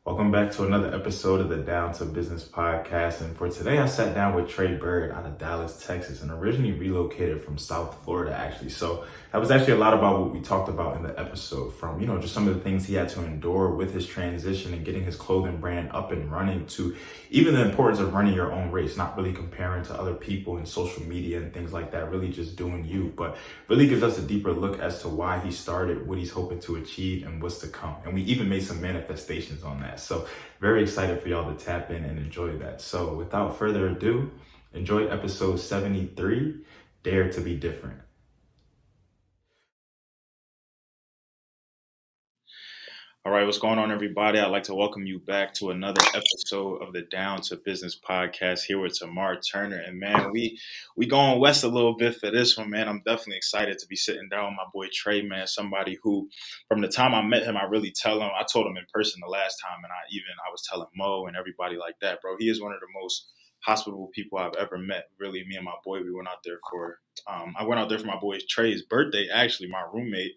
Welcome back to another episode of the Down to Business podcast. And for today, I sat down with Trey out of Dallas, Texas, and originally relocated from South Florida, actually. So that was actually a lot about what we talked about in the episode, from, just some of the things he had to endure with his transition and getting his clothing brand up and running, to even the importance of running your own race, not really comparing to other people in social media and things like that, really just doing you, but really gives us a deeper look as to why he started, what he's hoping to achieve, and what's to come. And we even made some manifestations on that. So very excited for y'all to tap in and enjoy that. So without further ado, enjoy episode 73, Dare to be Different. All right, what's going on, everybody? I'd like to welcome you back to another episode of the Down to Business podcast here with Tamar Turner. And man, we going west a little bit for this one, man. I'm definitely excited to be sitting down with my boy Trey, man. Somebody who, from the time I met him, I told him in person the last time, and I was telling Mo and everybody like that, bro. He is one of the most hospitable people I've ever met. Really, me and my boy, we went out there for I went out there for my boy Trey's birthday. Actually, my roommate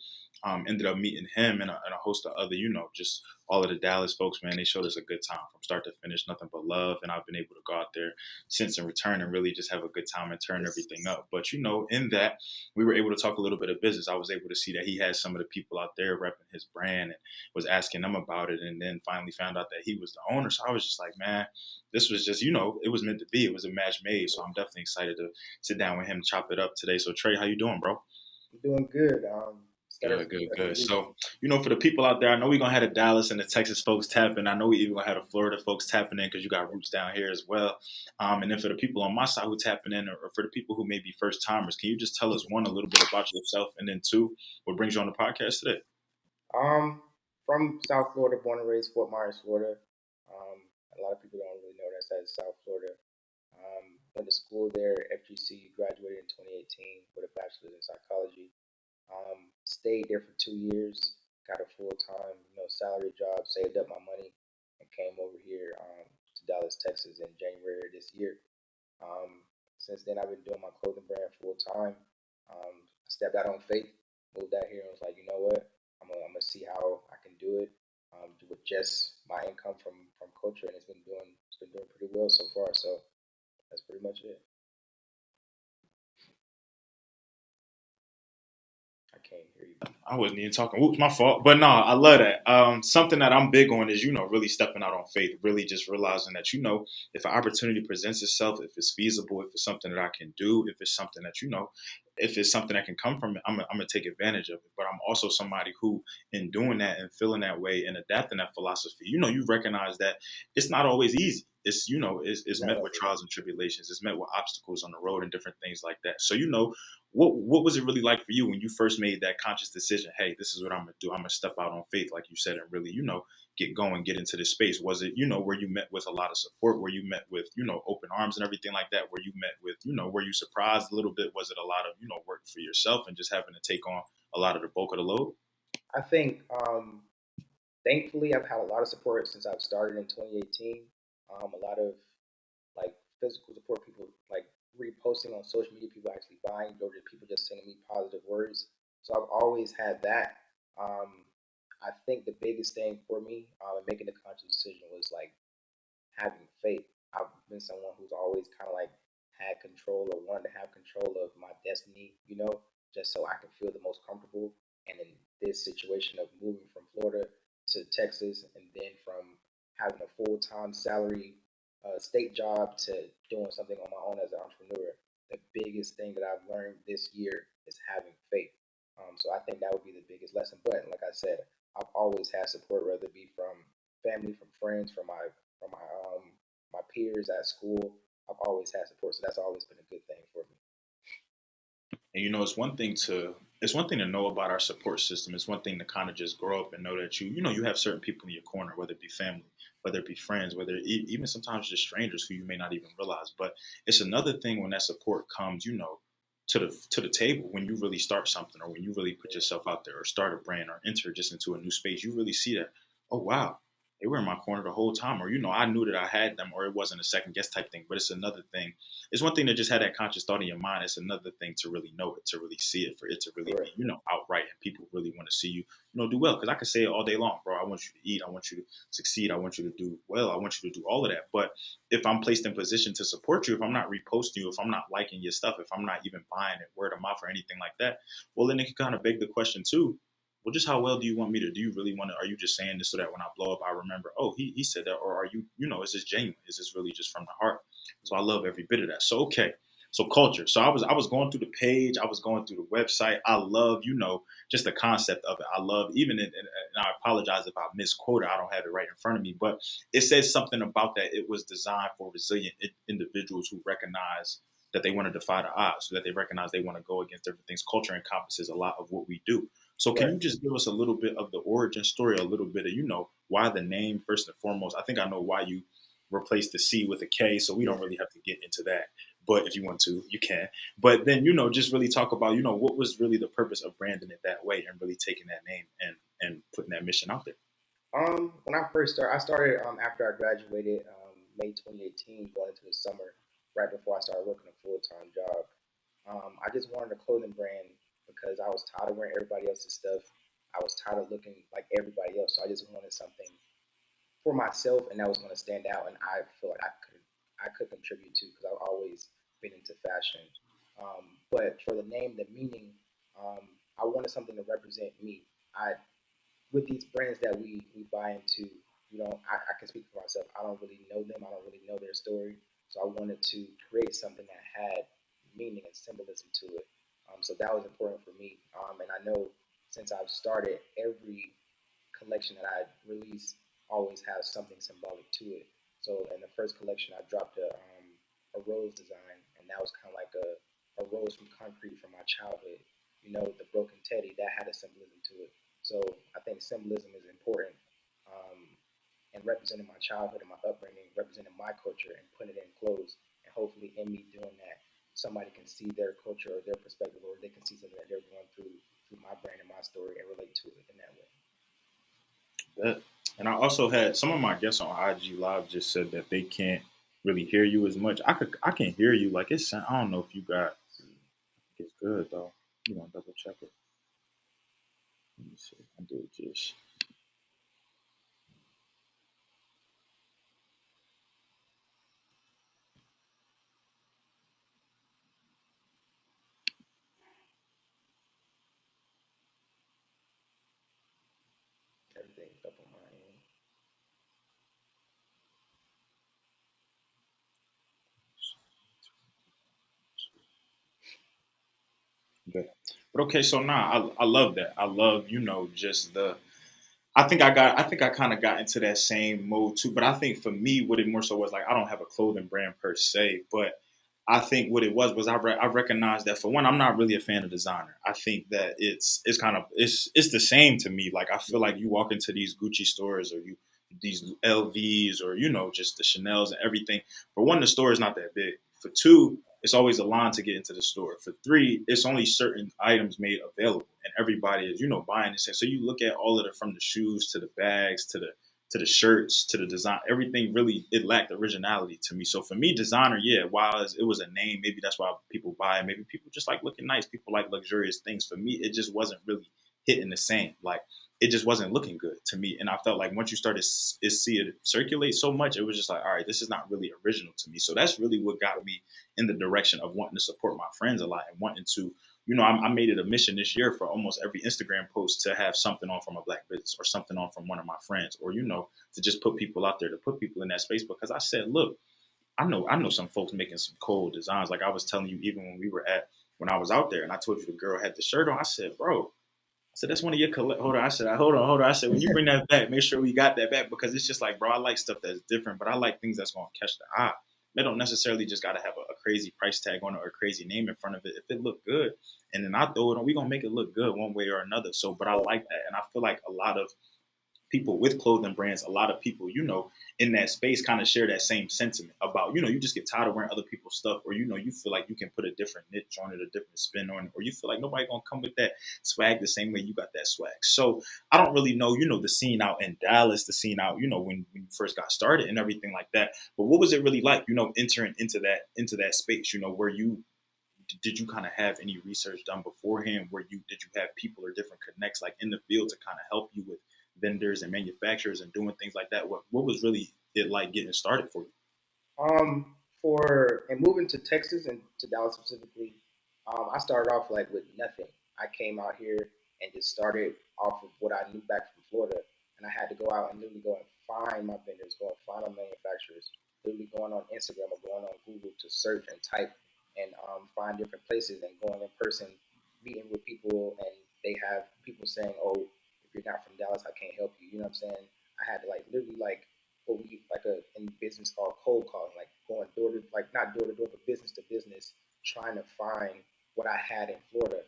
ended up meeting him and a host of other, just all of the Dallas folks, man. They showed us a good time from start to finish, nothing but love. And I've been able to go out there since in return and really just have a good time and turn everything up. But, in that, we were able to talk a little bit of business. I was able to see that he had some of the people out there repping his brand and was asking them about it. And then finally found out that he was the owner. So I was just like, man, this was just, it was meant to be. It was a match made. So I'm definitely excited to sit down with him, chop it up today. So Trey, how you doing, bro? I'm doing good. Good. So, for the people out there, I know we're going to have the Dallas and the Texas folks tapping. I know we even going to have the Florida folks tapping in because you got roots down here as well. And then for the people on my side who tapping in, or for the people who may be first timers, can you just tell us, one, a little bit about yourself, and then two, what brings you on the podcast today? From South Florida, born and raised Fort Myers, Florida. A lot of people don't really know that's South Florida. Went to school there, FGC, graduated in 2018 with a bachelor's in psychology. Stayed there for 2 years, got a full-time, salary job, saved up my money, and came over here to Dallas, Texas in January of this year. Since then, I've been doing my clothing brand full-time. I stepped out on faith, moved out here, and was like, you know what? I'm gonna see how I can do it with just my income from culture, and it's been doing pretty well so far. So that's pretty much it. I can't hear you. I wasn't even talking. Oops, my fault. But no, I love that. Something that I'm big on is, really stepping out on faith, really just realizing that, if an opportunity presents itself, if it's feasible, if it's something that I can do, if it's something that, if it's something that can come from it, I'm going to take advantage of it. But I'm also somebody who, in doing that and feeling that way and adapting that philosophy, you recognize that it's not always easy. It's met with trials and tribulations. It's met with obstacles on the road and different things like that. So, what was it really like for you when you first made that conscious decision? Hey, this is what I'm gonna do. I'm gonna step out on faith, like you said, and really, get going, get into this space. Was it, where you met with a lot of support, where you met with, open arms and everything like that, where you met with, were you surprised a little bit? Was it a lot of, work for yourself and just having to take on a lot of the bulk of the load? I think, thankfully, I've had a lot of support since I've started in 2018. A lot of like physical support, people like reposting on social media, people actually buying, or people just sending me positive words. So I've always had that. I think the biggest thing for me in making the conscious decision was like having faith. I've been someone who's always kind of like had control or wanted to have control of my destiny, just so I can feel the most comfortable. And in this situation of moving from Florida to Texas, and then from having a full-time salary state job to doing something on my own as an entrepreneur, the biggest thing that I've learned this year is having faith. So I think that would be the biggest lesson. But like I said, I've always had support, whether it be from family, from friends, from my peers at school. I've always had support, so that's always been a good thing for me. And it's one thing to know about our support system. It's one thing to kind of just grow up and know that you have certain people in your corner, whether it be family, whether it be friends, whether even sometimes just strangers who you may not even realize. But it's another thing when that support comes, to the table, when you really start something, or when you really put yourself out there or start a brand or enter just into a new space. You really see that, oh wow, they were in my corner the whole time, or I knew that I had them, or it wasn't a second guess type thing. But it's another thing. It's one thing to just have that conscious thought in your mind. It's another thing to really know it, to really see it, for it to really be Correct. outright, and people really want to see you do well. Because I could say it all day long, bro. I want you to eat. I want you to succeed. I want you to do well. I want you to do all of that. But if I'm placed in position to support you, if I'm not reposting you, if I'm not liking your stuff, if I'm not even buying it word of mouth or anything like that, well, then it can kind of beg the question too. Well, just how well do you want me to? Do you really want to? Are you just saying this so that when I blow up, I remember? Oh, he said that, or are you? Is this genuine? Is this really just from the heart? So I love every bit of that. So okay, so culture. So I was going through the page, I was going through the website. I love just the concept of it. I love and I apologize if I misquote it. I don't have it right in front of me, but it says something about that. It was designed for resilient individuals who recognize that they want to defy the odds, so that they recognize they want to go against different things. Culture encompasses a lot of what we do. So can Right. you just give us a little bit of the origin story, a little bit of, why the name first and foremost? I think I know why you replaced the C with a K, so we don't really have to get into that. But if you want to, you can. But then, just really talk about, what was really the purpose of branding it that way and really taking that name and putting that mission out there. When I first started, I started after I graduated, May 2018, going into the summer, right before I started working a full time job. I just wanted a clothing brand because I was tired of wearing everybody else's stuff. I was tired of looking like everybody else. So I just wanted something for myself, and that was going to stand out. And I feel like I could contribute to because I've always been into fashion. But for the name, the meaning, I wanted something to represent me. I With these brands that we buy into, I can speak for myself. I don't really know them. I don't really know their story. So I wanted to create something that had meaning and symbolism to it. So that was important for me. And I know since I've started, every collection that I release always has something symbolic to it. So in the first collection, I dropped a rose design, and that was kind of like a rose from concrete from my childhood. The broken teddy that had a symbolism to it. So I think symbolism is important, um, and representing my childhood and my upbringing, representing my culture and putting it in clothes. And hopefully, in me doing that, somebody can see their culture or their perspective, or they can see something that they're going through my brand and my story and relate to it in that way. And I also had some of my guests on IG Live just said that they can't really hear you as much. I can hear you like it's. I don't know if you got. It's good though. You know, double check it. Let me see. I did just. Everything's up on my end. Okay. But okay, so now I love that. I love just the. I think I kind of got into that same mode too. But I think for me, what it more so was like I don't have a clothing brand per se, but I think what it was I recognized that for one, I'm not really a fan of designer. I think that it's kind of it's the same to me. Like I feel like you walk into these Gucci stores or you these LVs or just the Chanel's and everything. For one, the store is not that big. For two, it's always a line to get into the store. For three, it's only certain items made available, and everybody is buying this. So you look at all of it from the shoes to the bags to the shirts to the design. Everything really it lacked originality to me. So for me, designer, yeah, while it was a name, maybe that's why people buy it. Maybe people just like looking nice. People like luxurious things. For me, it just wasn't really hitting the same. Like it just wasn't looking good to me. And I felt like once you started to see it circulate so much, it was just like, all right, this is not really original to me. So that's really what got me in the direction of wanting to support my friends a lot and wanting to, I made it a mission this year for almost every Instagram post to have something on from a black business or something on from one of my friends, or to just put people out there, to put people in that space. Because I said, look, I know some folks making some cool designs. Like I was telling you, even when I was out there, and I told you the girl had the shirt on. I said, bro, I said, that's one of your collect. Hold on. I said, hold on. I said, when you bring that back, make sure we got that back because it's just like, bro, I like stuff that's different, but I like things that's going to catch the eye. They don't necessarily just got to have a crazy price tag on it or a crazy name in front of it. If it look good, and then I throw it on, we going to make it look good one way or another. So, but I like that. And I feel like a lot of people with clothing brands, a lot of people, in that space kind of share that same sentiment about, you just get tired of wearing other people's stuff, or, you feel like you can put a different niche on it, a different spin on it, or you feel like nobody gonna come with that swag the same way you got that swag. So I don't really know, the scene out in Dallas, the scene out, when you first got started and everything like that. But what was it really like, entering into that space, where did you kind of have any research done beforehand? Where did you have people or different connects like in the field to kind of help you with vendors and manufacturers and doing things like that? What was really it like getting started for you? For and moving to Texas and to Dallas specifically, I started off like with nothing. I came out here and just started off of what I knew back from Florida, and I had to go out and literally go and find my vendors, go and find my manufacturers, literally going on Instagram or going on Google to search and type and find different places and going in person, meeting with people, and they have people saying, "Oh, if you're not from Dallas, I can't help you." You know what I'm saying? I had to like literally like what we like a in business called cold calling, like going door to like not door to door, but business to business, trying to find what I had in Florida.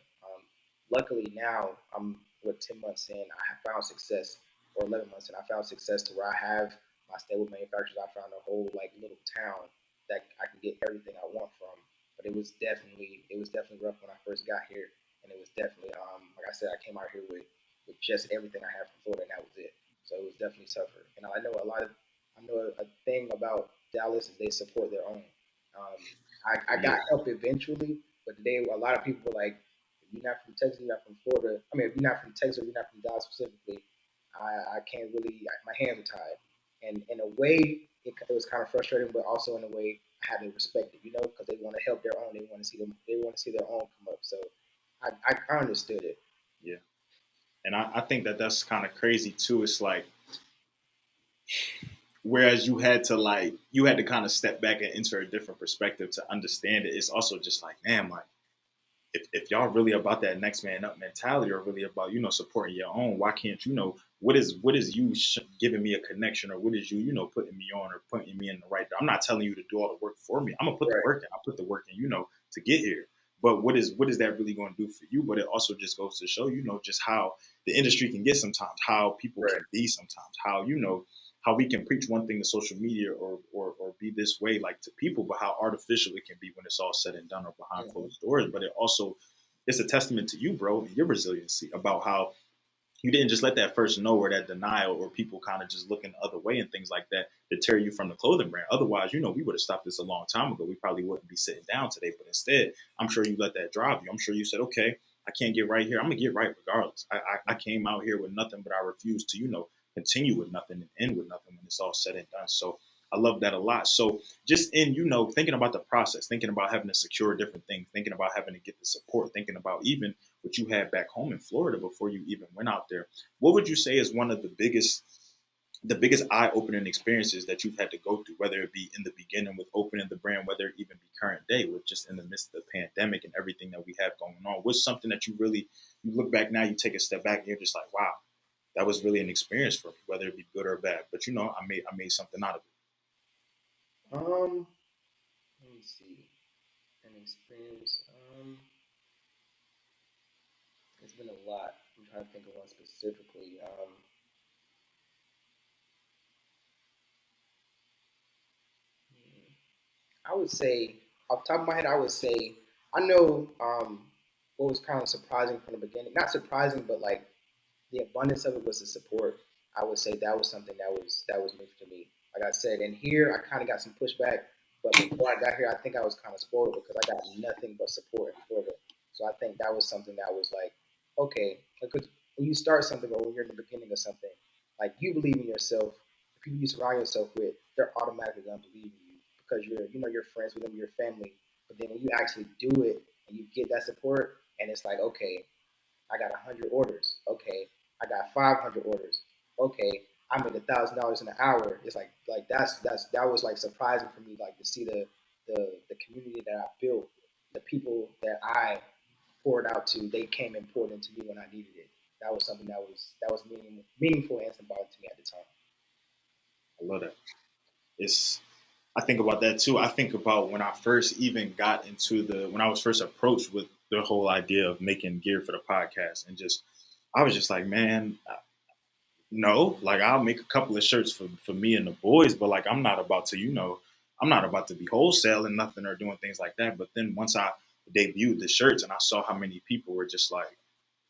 Luckily now I'm 10 months in, I have found success, or 11 months in, I found success to where I have my stable manufacturers. I found a whole like little town that I can get everything I want from. But it was definitely rough when I first got here, and it was definitely like I said, I came out here with just everything I had from Florida, and that was it. So it was definitely tougher. And I know a thing about Dallas is they support their own. I Yeah, got help eventually, but today a lot of people were like, if you're not from Texas, you're not from Florida. I mean, if you're not from Texas, or you're not from Dallas specifically, I can't really. My hands are tied. And in a way, it was kind of frustrating, but also in a way, I had to respect it, because they want to help their own. They want to see them. They want to see their own come up. So I understood it. yeah. And I think that's kind of crazy too. It's like, whereas you had to kind of step back and enter a different perspective to understand it. It's also just like, man, like, if y'all really about that next man up mentality, or really about supporting your own, why can't what is you giving me a connection, or what is you putting me on, or putting me in the right? I'm not telling you to do all the work for me. I'm gonna put the Right. work in. I put the work in, to get here. But what is that really going to do for you? But it also just goes to show, just how the industry can get sometimes, how people Right. can be sometimes, how we can preach one thing to social media, or be this way like to people, but how artificial it can be when it's all said and done or behind Mm-hmm. closed doors. But it's a testament to you, bro, and your resiliency about how you didn't just let that first no, or that denial, or people kind of just looking the other way and things like that deter you from the clothing brand. Otherwise, we would have stopped this a long time ago. We probably wouldn't be sitting down today. But instead, I'm sure you let that drive you. I'm sure you said, okay, I can't get right here. I'm gonna get right regardless. I came out here with nothing, but I refuse to, continue with nothing and end with nothing when it's all said and done. So I love that a lot. So just in, thinking about the process, thinking about having to secure different things, thinking about having to get the support, thinking about even what you had back home in Florida before you even went out there. What would you say is one of the biggest eye-opening experiences that you've had to go through, whether it be in the beginning with opening the brand, whether it even be current day with just in the midst of the pandemic and everything that we have going on? What's something that you look back now, you take a step back, and you're just like, wow, that was really an experience for me, whether it be good or bad. But I made something out of Um, Let me see. An experience. It's been a lot. I'm trying to think of one specifically. I would say, off the top of my head, I would say I know what was kind of surprising from the beginning. Not surprising, but like the abundance of it was the support. I would say that was something that was new to me. Like I said, and here I kind of got some pushback, but before I got here, I think I was kind of spoiled because I got nothing but support in Florida. So I think that was something that was like, okay, because when you start something, or when you're in the beginning of something, like you believe in yourself. The people you surround yourself with, they're automatically gonna believe in you because you're friends with them, you're family. But then when you actually do it and you get that support, and it's like, okay, I got 100 orders. Okay, I got 500 orders. Okay, I made $1,000 in an hour. It's like that was like surprising for me, like to see the community that I built, the people that I poured out to. They came and poured into me when I needed it. That was something that was meaningful and symbolic to me at the time. it. I love that. It's I think about that too. I think about when I first even got into when I was first approached with the whole idea of making gear for the podcast, and just I was just like, man, No, like I'll make a couple of shirts for me and the boys, but like I'm not about to, I'm not about to be wholesaling nothing or doing things like that. But then once I debuted the shirts and I saw how many people were just like,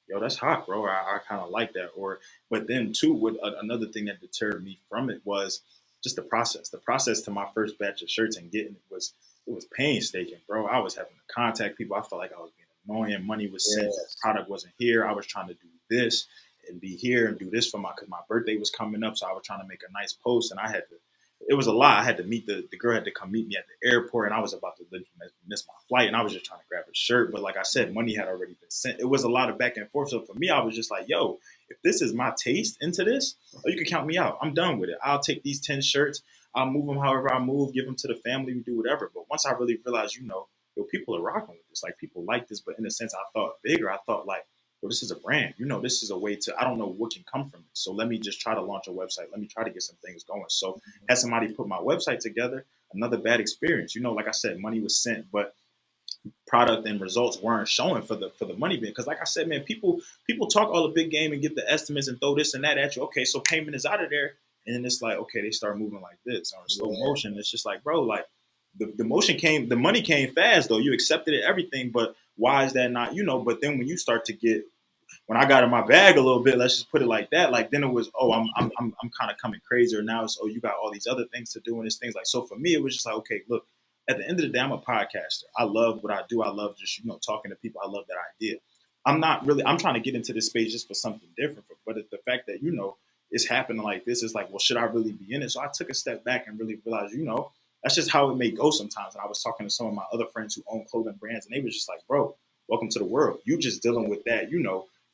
yo, that's hot, bro. I kind of like that. Or, but then too, with another thing that deterred me from it was just the process. The process to my first batch of shirts and getting it was painstaking, bro. I was having to contact people. I felt like I was being annoying. Money was sent, but the Yes. product wasn't here. I was trying to do this and be here and do this for because my birthday was coming up, so I was trying to make a nice post, and I had to. It was a lot. I had to meet the girl had to come meet me at the airport, and I was about to miss my flight, and I was just trying to grab a shirt. But like I said, money had already been sent. It was a lot of back and forth. So for me, I was just like, yo, if this is my taste into this, oh, you can count me out. I'm done with it. I'll take these 10 shirts. I'll move them however I move, give them to the family, we do whatever. But once I really realized, yo, people are rocking with this. Like people like this, but in a sense, I thought bigger. I thought like, well, this is a brand. This is a way to. I don't know what can come from it. So let me just try to launch a website. Let me try to get some things going. So had somebody put my website together. Another bad experience. Like I said, money was sent, but product and results weren't showing for the money bin. Because like I said, man, people talk all the big game and get the estimates and throw this and that at you. Okay, so payment is out of there, and then it's like, okay, they start moving like this on slow Yeah. motion. It's just like, bro, like the motion came, the money came fast though. You accepted it, everything, but why is that not? But then when you start to get when I got in my bag a little bit, let's just put it like that. Like then it was, oh, I'm kind of coming crazier now. It's, oh, you got all these other things to do and it's things like. So for me, it was just like, okay, look, at the end of the day, I'm a podcaster. I love what I do. I love just talking to people. I love that idea. I'm not really. I'm trying to get into this space just for something different. But the fact that it's happening like this is like, well, should I really be in it? So I took a step back and really realized, that's just how it may go sometimes. And I was talking to some of my other friends who own clothing brands, and they was just like, bro, welcome to the world. You just dealing with that,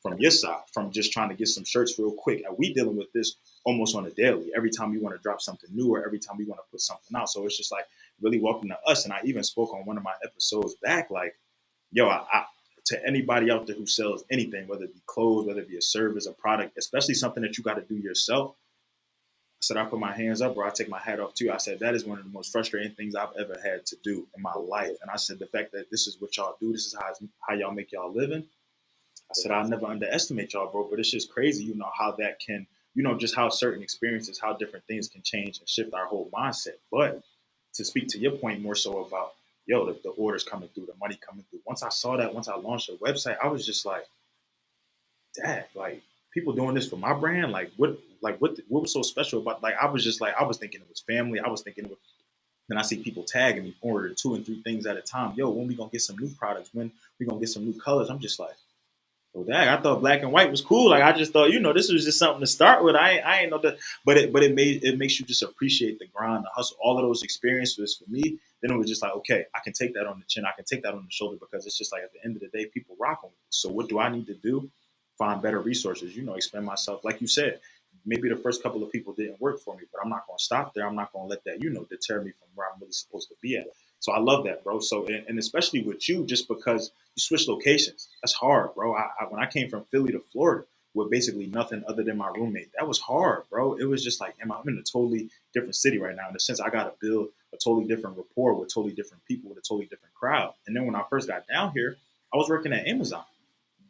from your side, from just trying to get some shirts real quick. And we dealing with this almost on a daily. Every time we want to drop something new or every time we want to put something out. So it's just like really welcome to us. And I even spoke on one of my episodes back, like, yo, to anybody out there who sells anything, whether it be clothes, whether it be a service, a product, especially something that you got to do yourself. I said, I put my hands up or I take my hat off too. I said, that is one of the most frustrating things I've ever had to do in my life. And I said, the fact that this is what y'all do, this is how y'all make y'all living. I said, I'll never underestimate y'all, bro, but it's just crazy, how that can, just how certain experiences, how different things can change and shift our whole mindset. But to speak to your point more so about, yo, the orders coming through, the money coming through. Once I saw that, once I launched a website, I was just like, dad, like people doing this for my brand, what was so special about, like, I was just like, I was thinking it was family. I was thinking it was, then I see people tagging me, order 2 and 3 things at a time. Yo, when we gonna get some new products? When we gonna get some new colors? I'm just like, well, dang, I thought black and white was cool. Like I just thought, this was just something to start with. I ain't know that, but it makes you just appreciate the grind, the hustle, all of those experiences for me. Then it was just like, okay, I can take that on the chin, I can take that on the shoulder because it's just like at the end of the day, people rock on me. So what do I need to do? Find better resources, expand myself. Like you said, maybe the first couple of people didn't work for me, but I'm not going to stop there. I'm not going to let that, deter me from where I'm really supposed to be at. So I love that, bro. So and especially with you, just because you switch locations, that's hard, bro. When I came from Philly to Florida with basically nothing other than my roommate, that was hard, bro. It was just like, I'm in a totally different city right now. In the sense, I got to build a totally different rapport with totally different people with a totally different crowd. And then when I first got down here, I was working at Amazon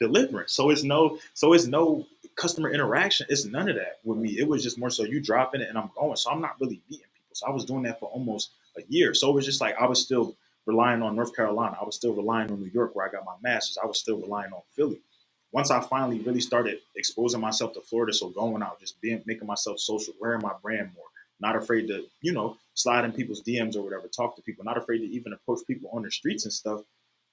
delivering. So it's no customer interaction. It's none of that with me. It was just more so you dropping it and I'm going. So I'm not really meeting people. So I was doing that for almost a year. So it was just like I was still relying on North Carolina. I was still relying on New York where I got my master's. I was still relying on Philly. Once I finally really started exposing myself to Florida, so going out, just making myself social, wearing my brand more, not afraid to, slide in people's DMs or whatever, talk to people, not afraid to even approach people on the streets and stuff,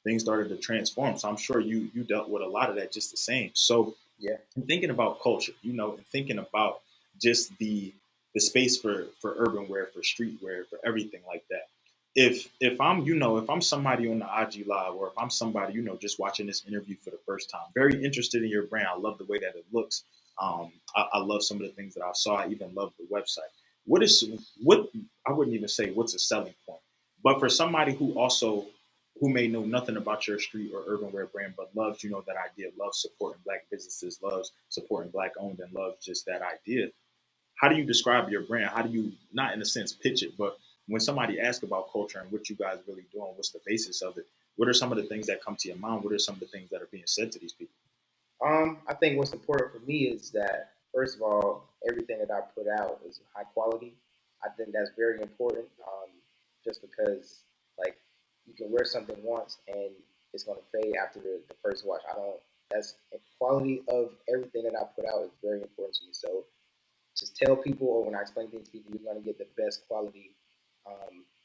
things started to transform. So I'm sure you dealt with a lot of that just the same. So Yeah. I'm thinking about culture, and thinking about just the space for urban wear, for streetwear, for everything like that. If I'm if I'm somebody on the IG live or if I'm somebody just watching this interview for the first time, very interested in your brand. I love the way that it looks. I love some of the things that I saw. I even love the website. What I wouldn't even say what's a selling point, but for somebody who may know nothing about your street or urban wear brand, but loves, that idea, loves supporting black businesses, loves supporting black owned, and loves just that idea. How do you describe your brand? How do you, not in a sense, pitch it, but when somebody asks about culture and what you guys really doing, what's the basis of it? What are some of the things that come to your mind? What are some of the things that are being said to these people? I think what's important for me is that first of all, everything that I put out is high quality. I think that's very important. Just because like you can wear something once and it's gonna fade after the first wash. I don't. That's quality of everything that I put out is very important to me. So just tell people, or when I explain things to people, you're going to get the best quality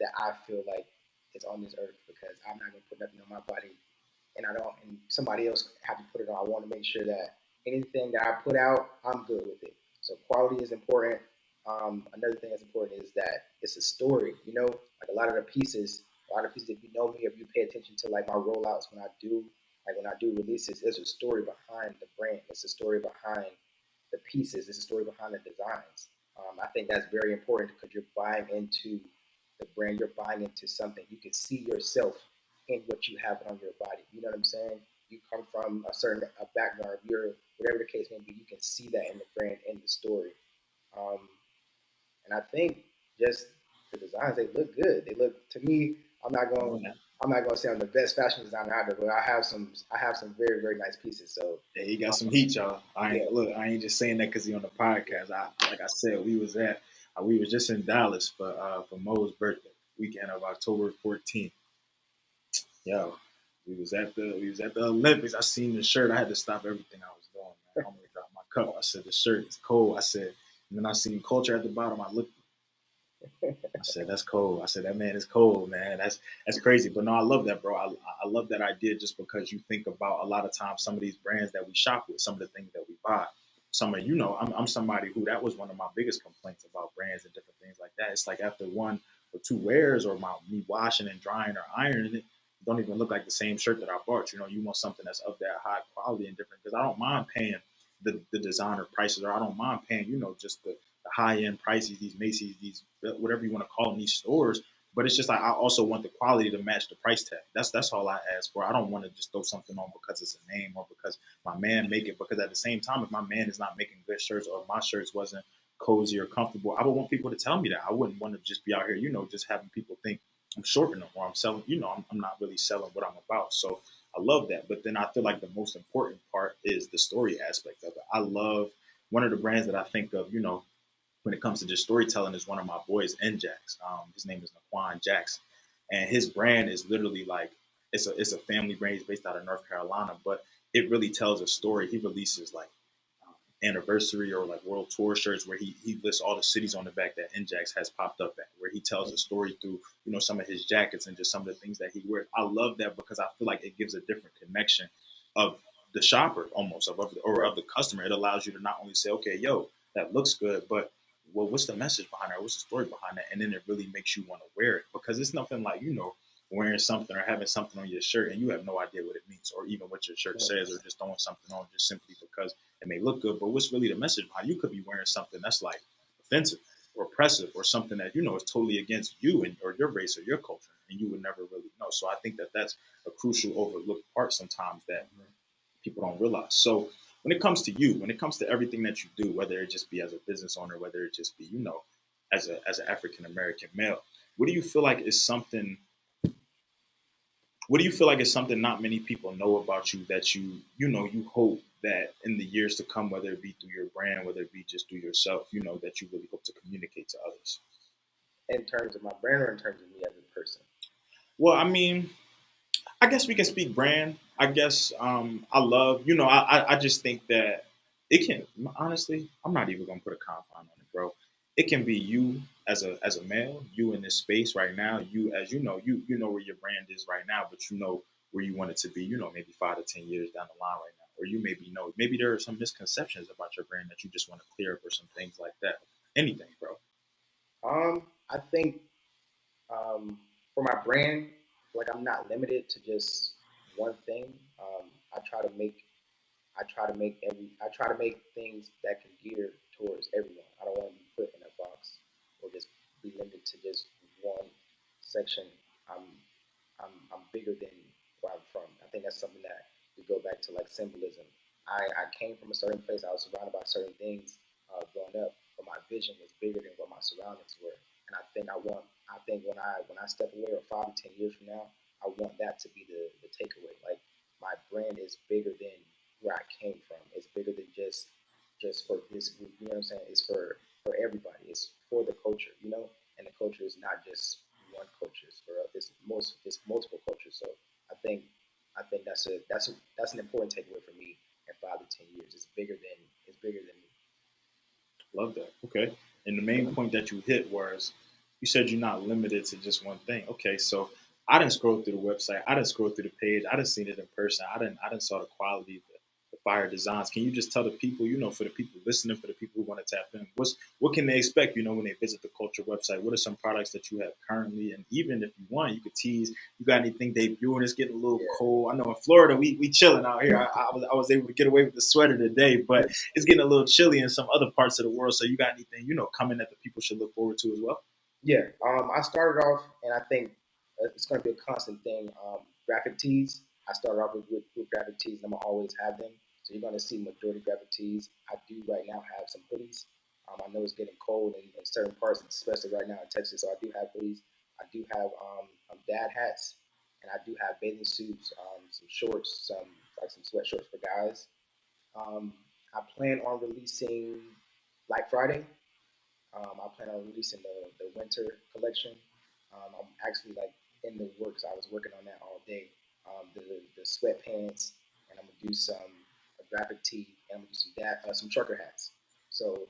that I feel like is on this earth because I'm not going to put nothing on my body and I don't, and somebody else have to put it on. I want to make sure that anything that I put out, I'm good with it. So quality is important. Another thing that's important is that it's a story. You know, like a lot of pieces. If you know me, if you pay attention to like my rollouts when I do releases, there's a story behind the brand. It's a story behind the pieces. It's a story behind the designs. I think that's very important because you're buying into the brand. You're buying into something. You can see yourself in what you have on your body. You know what I'm saying? You come from a certain background. You're whatever the case may be. You can see that in the brand, in the story. Um, and I think just the designs they look good. They look to me. I'm not going. I'm not going to say I'm the best fashion designer out there, but I have some. I have some very very nice pieces. So Yeah, he got some heat, y'all. I yeah, ain't look. I ain't just saying that because he on the podcast. Like I said, we was just in Dallas for Mo's birthday weekend of October 14th. Yo, we was at the Olympics. I seen the shirt. I had to stop everything I was doing, man. I almost dropped my cup. I said the shirt is cold. I said, and then I seen Culture at the bottom. I looked. I said, that's cold. I said, that man is cold, man. That's crazy. But no, I love that, bro. I love that idea just because you think about a lot of times some of these brands that we shop with, some of the things that we buy. Some of I'm somebody who that was one of my biggest complaints about brands and different things like that. It's like after one or two wears or me washing and drying or ironing it, don't even look like the same shirt that I bought. You know, you want something that's of that high quality and different because I don't mind paying the designer prices or I don't mind paying, just the high end prices, these Macy's, these whatever you want to call them, these stores. But it's just like I also want the quality to match the price tag. That's all I ask for. I don't want to just throw something on because it's a name or because my man make it. Because at the same time, if my man is not making good shirts or if my shirts wasn't cozy or comfortable, I would want people to tell me that. I wouldn't want to just be out here, just having people think I'm shorting them or I'm selling. I'm not really selling what I'm about. So I love that. But then I feel like the most important part is the story aspect of it. I love one of the brands that I think of, when it comes to just storytelling is one of my boys, Njax. His name is Naquan Jackson, and his brand is literally like it's a family brand. He's based out of North Carolina, but it really tells a story. He releases like anniversary or like world tour shirts where he lists all the cities on the back that Njax has popped up at, where he tells a story through some of his jackets and just some of the things that he wears. I love that because I feel like it gives a different connection of the shopper almost of the customer. It allows you to not only say, okay, yo, that looks good, but well, what's the message behind that? What's the story behind that? And then it really makes you want to wear it because it's nothing like, wearing something or having something on your shirt and you have no idea what it means or even what your shirt says or just throwing something on just simply because it may look good. But what's really the message behind it? You could be wearing something that's like offensive or oppressive or something that, is totally against you and or your race or your culture and you would never really know. So I think that that's a crucial overlooked part sometimes that people don't realize. So when it comes to you, when it comes to everything that you do, whether it just be as a business owner, whether it just be, as an African American male, what do you feel like is something what do you feel like is something not many people know about you that you hope that in the years to come, whether it be through your brand, whether it be just through yourself, that you really hope to communicate to others? in terms of my brand or in terms of me as a person. Well, I mean, I guess we can speak brand. I guess I love, I just think that it can honestly, I'm not even gonna put a confine on it, bro. It can be you as a male, you in this space right now, you as you know where your brand is right now, but you know where you want it to be, maybe 5 to 10 years down the line right now. Or you maybe there are some misconceptions about your brand that you just want to clear up or some things like that. Anything, bro. I think for my brand, like I'm not limited to just one thing. I try to make I try to make things that can gear towards everyone. I don't want to be put in a box or just be limited to just one section. I'm I'm bigger than where I'm from. I think that's something that we go back to like symbolism. I came from a certain place. I was surrounded by certain things growing up, but my vision was bigger than what my surroundings were. And I think when I step away or 5 to 10 years from now, I want that to be the takeaway. Like my brand is bigger than where I came from. It's bigger than just just for this group. You know what I'm saying? It's for everybody. It's for the culture. You know, and the culture is not just one culture. It's multiple cultures. So I think I think that's an important takeaway for me in 5 to 10 years. It's bigger than me. Love that. Okay. And the main point that you hit was you said you're not limited to just one thing. Okay, so I didn't scroll through the website. I didn't scroll through the page. I didn't seen it in person. I didn't saw the quality, the fire designs. Can you just tell the people, for the people listening, for the people who want to tap in, what can they expect, when they visit the Culture website? What are some products that you have currently? And even if you want, you could tease. You got anything debuting? It's getting a little Yeah. cold. I know in Florida we chilling out here. I was able to get away with the sweater today, but it's getting a little chilly in some other parts of the world. So you got anything, coming that the people should look forward to as well? Yeah, I started off, and I think it's going to be a constant thing. Graphic tees. I started off with graphic tees, and I'm gonna always have them. So you're going to see majority graphic tees. I do right now have some hoodies. I know it's getting cold in certain parts, especially right now in Texas. So I do have hoodies. I do have dad hats, and I do have bathing suits, some shorts, some sweatshirts for guys. Um, I plan on releasing Black Friday. I plan on releasing the winter collection. I'm actually like in the works. I was working on that all day. The sweatpants, and I'm gonna do some a graphic tee, and I'm gonna do some trucker hats. So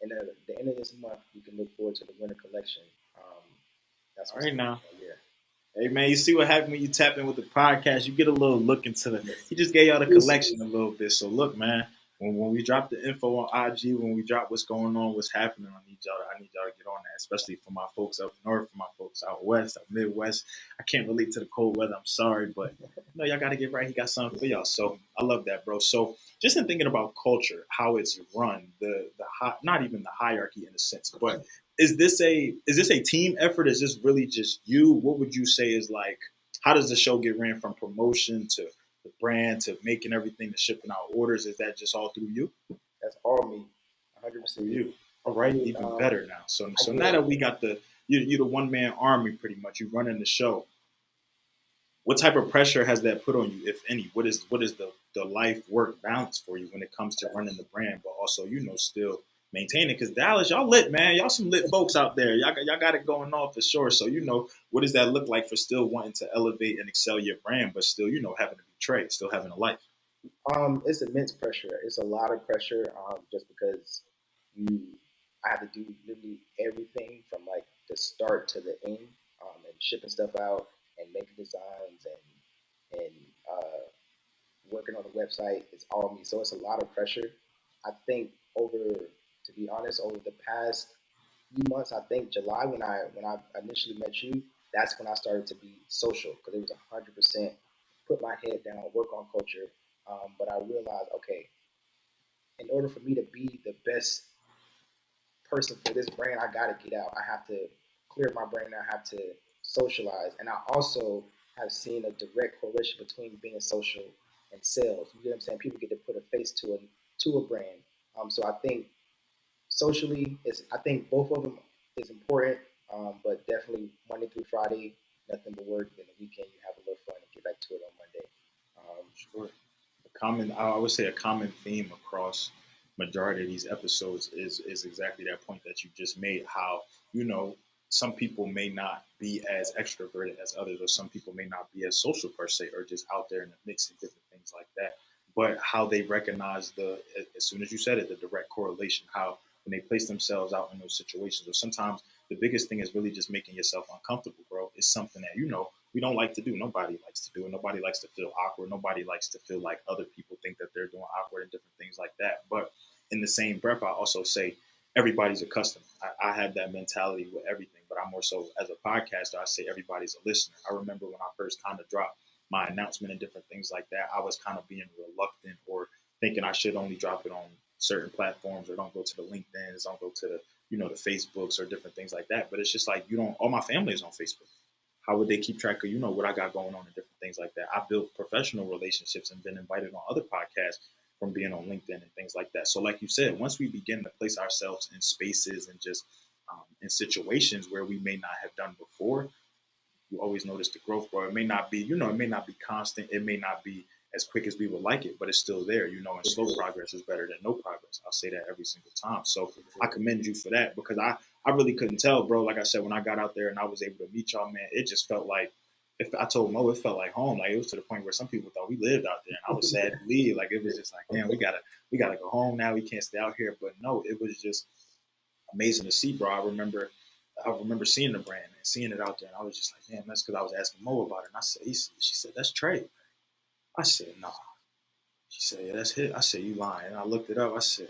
in the end of this month, you can look forward to the winter collection. That's All what's right coming now. out here. Hey man, you see what happened when you tap in with the podcast? You get a little look into the. Yes. He just gave y'all the collection a Exclusive. little bit. So look, man, when we drop the info on IG, when we drop what's going on, what's happening, I need y'all to get on that, especially for my folks up north, for my folks out west, out Midwest. I can't relate to the cold weather. I'm sorry, but y'all got to get right. He got something for y'all. So I love that, bro. So just in thinking about culture, how it's run, not even the hierarchy in a sense, but is this a team effort? Is this really just you? What would you say is like? How does the show get ran from promotion to the brand to making everything to shipping out orders? Is that just all through you? That's all me. All 100% through me. you. All For right, me, even better now. I So now get that we got you the one man army pretty much. You running the show. What type of pressure has that put on you, if any? What is the life work balance for you when it comes to running the brand, but also still maintaining? Because Dallas, y'all lit, man. Y'all some lit folks out there. Y'all got it going on for sure. So what does that look like for still wanting to elevate and excel your brand, but still having to be Trey, still having a life. It's immense pressure. It's a lot of pressure, just because you, I have to do literally everything from like the start to the end, and shipping stuff out and making designs and working on the website. It's all me, so it's a lot of pressure. I think to be honest, over the past few months, I think July when I initially met you, that's when I started to be social because it was 100% put my head down, work on culture. But I realized, okay, in order for me to be the best person for this brand, I got to get out. I have to clear my brain. I have to socialize, and I also have seen a direct correlation between being social and sales. You get what I'm saying? People get to put a face to a brand. So I think socially, I think both of them is important, but definitely Monday through Friday, nothing but work. Then the weekend, you have a little fun and get back to it on Monday. Sure. I would say a common theme across majority of these episodes is exactly that point that you just made. How you know some people may not be as extroverted as others, or some people may not be as social per se, or just out there in the mix and different things like that. But how they recognize as soon as you said it, the direct correlation. How when they place themselves out in those situations, or sometimes the biggest thing is really just making yourself uncomfortable, bro. It's something that we don't like to do. Nobody likes to do it. Nobody likes to feel awkward. Nobody likes to feel like other people think that they're doing awkward and different things like that. But in the same breath, I also say everybody's a customer. I have that mentality with everything, but I'm more so as a podcaster, I say everybody's a listener. I remember when I first kind of dropped my announcement and different things like that, I was kind of being reluctant or thinking I should only drop it on certain platforms or don't go to the LinkedIn's, don't go to the Facebooks or different things like that. But it's just like, all my family is on Facebook. How would they keep track of what I got going on and different things like that? I built professional relationships and been invited on other podcasts from being on LinkedIn and things like that. So, like you said, once we begin to place ourselves in spaces and just in situations where we may not have done before, you always notice the growth, bro. It may not be, it may not be constant. It may not be as quick as we would like it, but it's still there, and slow progress is better than no progress. I'll say that every single time. So I commend you for that, because I really couldn't tell, bro. Like I said, when I got out there and I was able to meet y'all, man, it just felt like, if I told Mo, it felt like home. Like, it was to the point where some people thought we lived out there, and I was sad to leave. Like, it was just like, damn, we gotta go home now. We can't stay out here. But no, it was just amazing to see, bro. I remember seeing the brand and seeing it out there, and I was just like, damn, that's because I was asking Mo about it. And she said, that's Trey. I said, nah. She said, yeah, that's it. I said, you lying. And I looked it up. I said,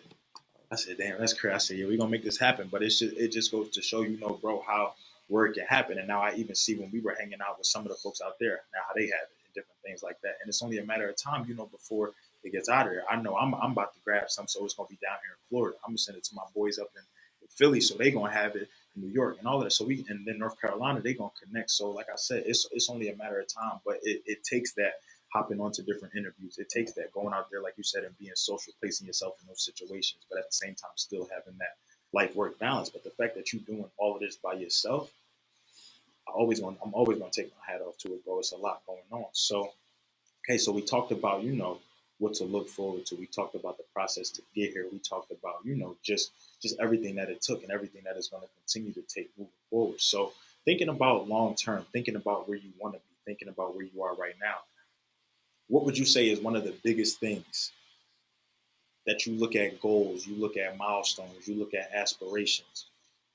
damn, that's crazy. I said, yeah, we're gonna make this happen. But it just goes to show, bro, how work can happen. And now I even see when we were hanging out with some of the folks out there, now how they have it and different things like that. And it's only a matter of time, before it gets out of there. I know I'm about to grab some, so it's gonna be down here in Florida. I'm gonna send it to my boys up in Philly, so they gonna have it in New York and all that. So and then North Carolina, they gonna connect. So like I said, it's only a matter of time. But it takes that hopping onto different interviews. It takes that going out there, like you said, and being social, placing yourself in those situations, but at the same time still having that life work balance. But the fact that you're doing all of this by yourself, I'm always gonna take my hat off to it, bro. It's a lot going on. So okay, so we talked about, what to look forward to. We talked about the process to get here. We talked about, just everything that it took and everything that is going to continue to take moving forward. So thinking about long term, thinking about where you want to be, thinking about where you are right now, what would you say is one of the biggest things that you look at goals, you look at milestones, you look at aspirations?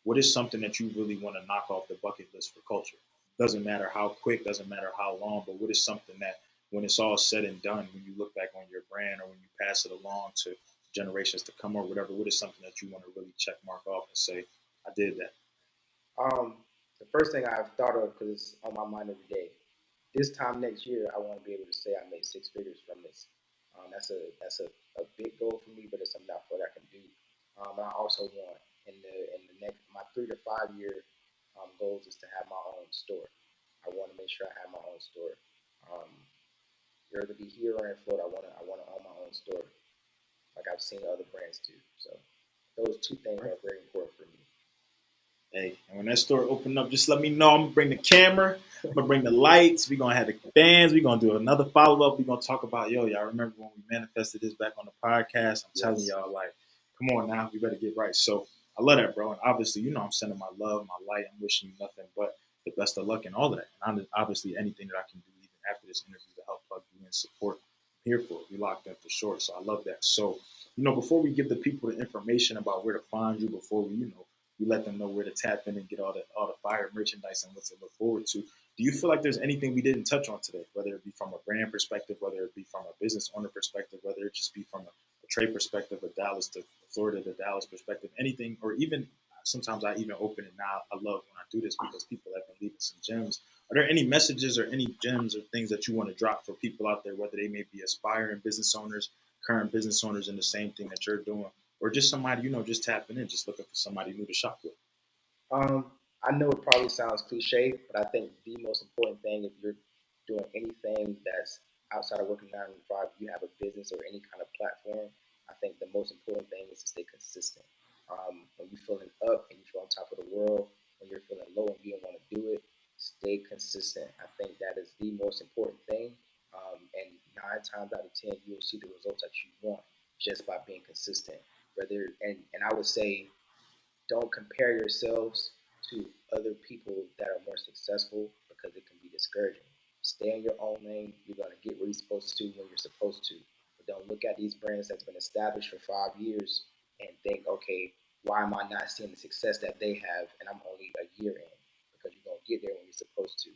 What is something that you really want to knock off the bucket list for culture? Doesn't matter how quick, doesn't matter how long, but what is something that, when it's all said and done, when you look back on your brand or when you pass it along to generations to come or whatever, what is something that you want to really check mark off and say, I did that? Um, the first thing I've thought of, because it's on my mind every day, this time next year, I want to be able to say I made six figures from this. That's a big goal for me, but it's something I feel like I can do. And I also want in the next my 3 to 5 year goals is to have my own store. I want to make sure I have my own store. Um, Whether it be here or in Florida, I want to own my own store, like I've seen other brands do. So those two things are very important for me. Hey, and when that store open up, just let me know. I'm gonna bring the camera. I'm gonna bring the lights. We're gonna have the bands. We're gonna do another follow up. We're gonna talk about, y'all remember when we manifested this back on the podcast? I'm telling Yes. y'all, like, come on now, we better get right. So I love that, bro. And obviously, I'm sending my love, my light. I'm wishing you nothing but the best of luck and all of that. And obviously, anything that I can do, even after this interview, to help plug you in, support, I'm here for it. We locked in for sure. So I love that. So, before we give the people the information about where to find you, before we let them know where to tap in and get all the fire merchandise and what to look forward to. Do you feel like there's anything we didn't touch on today, whether it be from a brand perspective, whether it be from a business owner perspective, whether it just be from a trade perspective, a Dallas to Florida to Dallas perspective, anything, or even sometimes I even open it now. I love when I do this because people have been leaving some gems. Are there any messages or any gems or things that you want to drop for people out there, whether they may be aspiring business owners, current business owners in the same thing that you're doing, or just somebody, just tapping in, just looking for somebody new to shop with? I know it probably sounds cliche, but I think the most important thing, if you're doing anything that's outside of working 9 to 5, you have a business or any kind of platform. I think the most important thing is to stay consistent. When you're feeling up and you feel on top of the world, when you're feeling low and you don't want to do it, stay consistent. I think that is the most important thing. And 9 times out of 10, you'll see the results that you want just by being consistent. And I would say don't compare yourselves to other people that are more successful because it can be discouraging. Stay in your own lane. You're going to get where you're supposed to when you're supposed to. But don't look at these brands that's been established for 5 years and think, okay, why am I not seeing the success that they have and I'm only a year in? Because you're going to get there when you're supposed to.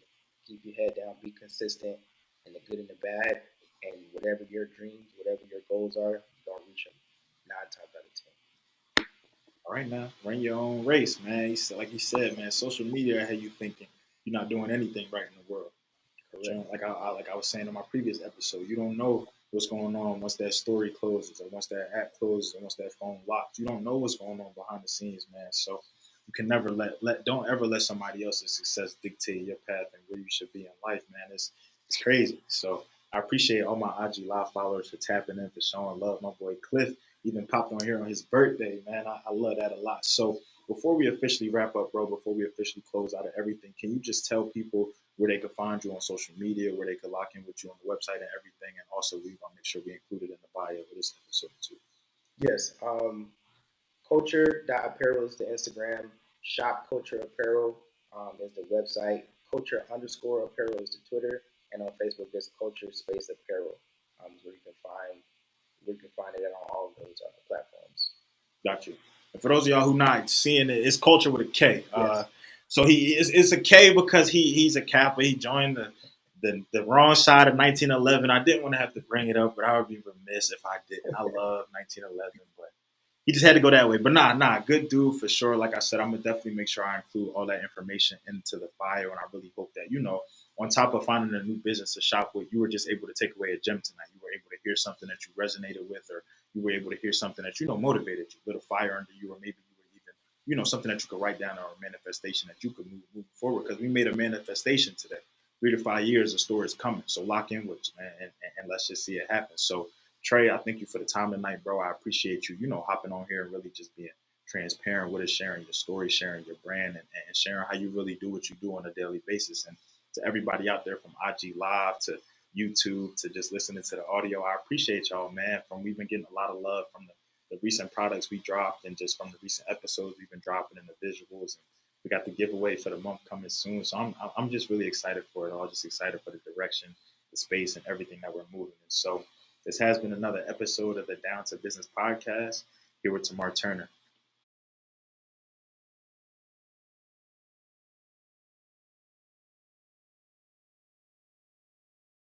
Keep your head down, be consistent in the good and the bad, and whatever your dreams, whatever your goals are, you're going to reach them 9 times out of 10. All right, now run your own race, man. Like you said, man, social media had you thinking you're not doing anything right in the world. Correct. Like I was saying in my previous episode, you don't know what's going on once that story closes, or once that app closes, or once that phone locks. You don't know what's going on behind the scenes, man. So you can never don't ever let somebody else's success dictate your path and where you should be in life, man. It's crazy. So I appreciate all my IG live followers for tapping in, for showing love. My boy Cliff even popped on here on his birthday, man. I love that a lot. So before we officially wrap up, bro, before we officially close out of everything, can you just tell people where they could find you on social media, where they could lock in with you on the website and everything. And also, we're going to make sure we include it in the bio of this episode too. Yes. Culture.apparel is the Instagram. Shop Culture Apparel is the website. Culture_apparel is the Twitter. And on Facebook, it's Culture Space Apparel. Is where you can find it on all of those platforms. Got you. And for those of y'all who not seeing it, it's Culture with a K. Yes. So it's a K because he's a Kappa. He joined the wrong side of 1911. I didn't want to have to bring it up, but I would be remiss if I didn't. I love 1911, but he just had to go that way. But good dude for sure. Like I said, I'm gonna definitely make sure I include all that information into the bio, and I really hope that on top of finding a new business to shop with, you were just able to take away a gem tonight. You were able to hear something that you resonated with, or you were able to hear something that motivated you, lit a fire under you, or maybe you were even something that you could write down or a manifestation that you could move forward. Because we made a manifestation today. 3 to 5 years, the store is coming. So lock in with us, man, and let's just see it happen. So Trey, I thank you for the time tonight, bro. I appreciate you, hopping on here and really just being transparent with us, sharing your story, sharing your brand, and sharing how you really do what you do on a daily basis. And to everybody out there from IG Live to YouTube to just listening to the audio, I appreciate y'all, man. We've been getting a lot of love from the recent products we dropped, and just from the recent episodes we've been dropping in the visuals. And we got the giveaway for the month coming soon. So I'm just really excited for it all. Just excited for the direction, the space, and everything that we're moving in. So this has been another episode of the Down to Business podcast here with Tamar Turner.